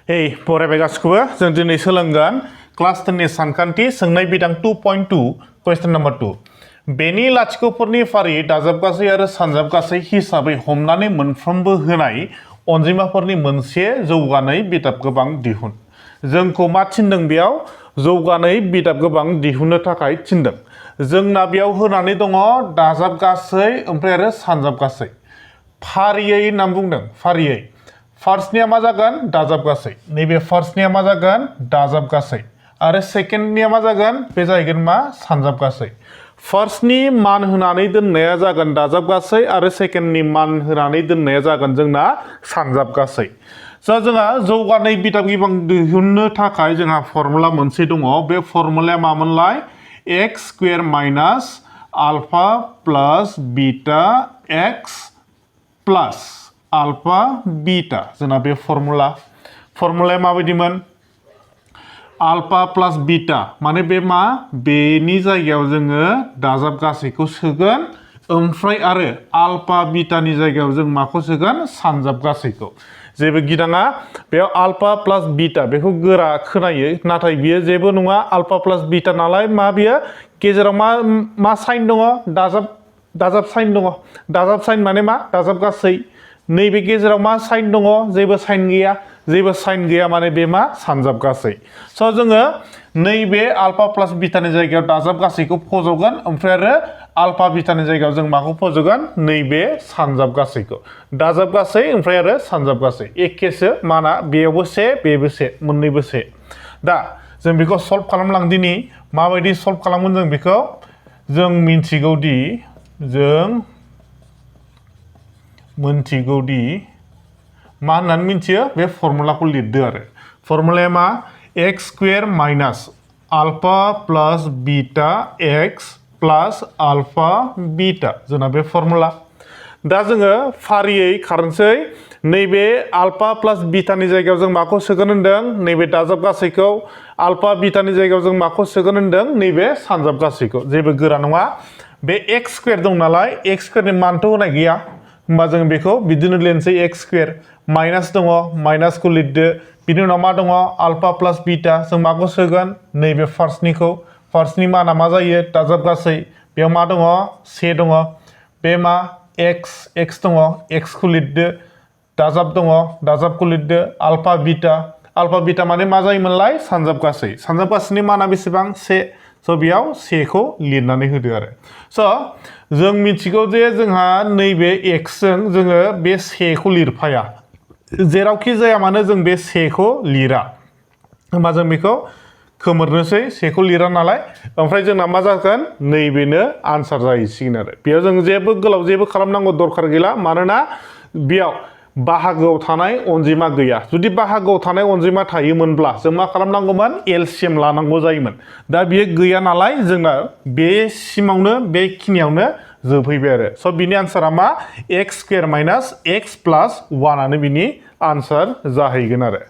Hey, फरायबाय गासिखौबो जों दिनै सोलोंगोन क्लास 10 नि सानखान्थि सोंनाय बिदां 2.2 क्वेश्चन नम्बर 2 बेनि लाथिख'फोरनि फारि दाजाबगासै आरो सानजाबगासै हिसाबै हमनानै मोनफ्रोमबो होनाय अनजिमाफोरनि मोनसे जौगानाय बिदाब गोबां दिहुन जोंखौ मा थिनदों बेयाव जौगानाय बिदाब गोबां दिहुननो थाखाय थिनदों जोंना बेयाव होनानै दङ दाजाबगासै ओमफ्राय आरो सानजाबगासै फारियै होनना बुंदों फारियै फार्स्टनिया मा जागोन दाजाबगासै नैबे फार्स्टनिया मा जागोन दाजाबगासै आरो सेकेन्डनिया मा जागोन बे जाहैगोन मा सानजाबगासै फार्स्टनि मान होनानै दोननाया जागोन दाजाबगासै आरो सेकेन्डनि मान होनानै दोननाया जागोन जोंना सानजाबगासै जोंहा जौगानाय बिदाब गोबां दिहुननो थाखाय जोंहा फर्मुला मोनसे दङ बे फर्मुलाया मामोनलाय एक्स स्क्वायर माइनास आल्फा प्लास बीटा एक्स प्लास आल्फा बीटा जोंना बे फर्मुलाया माबायदिमोन आल्फा प्लास बीटा माने बे मा बेनि जायगायाव जोङो दाजाबगासैखौ सोगोन ओमफ्राय आरो आल्फा बीटानि जायगायाव जों माखौ सोगोन सानजाबगासैखौ जेबो गिनाङा बेयाव आल्फा प्लास बीटा बेखौ गोरा खोनायो नाथाय बियो जेबो नङा आल्फा प्लास बीटा नालाय मा बियो गेजेराव मा साइन दङ दाजाब साइन दङ दाजाब साइन माने मा दाजाबगासै नैबे गेजेराव मा साइन दङ जेबो साइन गैया माने बे मा सानजाबगासै जोङो नैबे आल्फा प्लास बीटानि जायगायाव दाजाबगासैखौ फज'गोन ओमफ्राय आरो आल्फा बीटानि जायगायाव जों माखौ फज'गोन नैबे सानजाबगासैखौ दाजाबगासै ओमफ्राय आरो सानजाबगासै एखेसो माना बेयावबो से बेबो से मोननैबो से दा जों बेखौ सल्भ खालामलांदिनि माबायदि सल्भ खालामगोन जों बेखौ जों मिन्थिगौदि मा होननानै मिन्थियो बे फर्मुलाखौ लिरदो आरो फर्मुलाया मा एक्स स्क्वायर माइनास आल्फा प्लास बीटा एक्स प्लास आल्फा बीटा जोंना बे फर्मुला दा जोङो फारियै खारनोसै नैबे आल्फा प्लास बीटानि जायगायाव जों माखौ सोगोन होनदों नैबे दाजाबगासैखौ आल्फा बीटानि जायगायाव जों माखौ सोगोन होनदों नैबे सानजाबगासैखौ जेबो गोरा नङा बे एक्स स्क्वायर दं नालाय एक्स स्क्वायरनि मानथ' होनाय गैया होमबा जों बेखौ बिदिनो लिरनोसै एक्स स्क्वायर माइनास दङ माइनासखौ लिरदो बिनि उनाव मा दङ आल्फा प्लास बीटा जों माखौ सोगोन नैबे फार्स्टनि माना मा जायो दाजाबगासै बेयाव मा दङ से दङ बे मा एक्स दङ एक्सखौ लिरदो दाजाब दङ दाजाबखौ लिरदो आल्फा बीटा माने मा जायोमोनलाय सानजाबगासैनि माना बेसेबां से बेयाव सेखौ लिरनानै होदो आरो जों मिथिगौ जे जोंहा नैबे एक्सजों जोङो बे सेखौ लिरफाया जेरावखि जाया मानो जों बे सेखौ लिरा होमबा जों बेखौ खोमोरनोसै सेखौ लिरा नालाय ओमफ्राय जोंना मा जागोन नैबेनो आन्सार जाहैसिगोन आरो बेयाव जों जेबो गोलाव जेबो खालामनांगौ दरखार गैला मानोना बेयाव बाहागोआव थानाय अनजिमा गैया जुदि बाहागोआव थानाय अनजिमा थायोमोनब्ला जों मा खालामनांगौमोन एलसिएम लानांगौ जायोमोन दा बियो गैया नालाय जोंना बेसिमावनो बेखिनियावनो जोबहैबाय आरो बिनि आन्सारा मा एक्स स्क्वायर माइनास एक्स प्लास 1 आनो बिनि आन्सार जाहैगोन आरो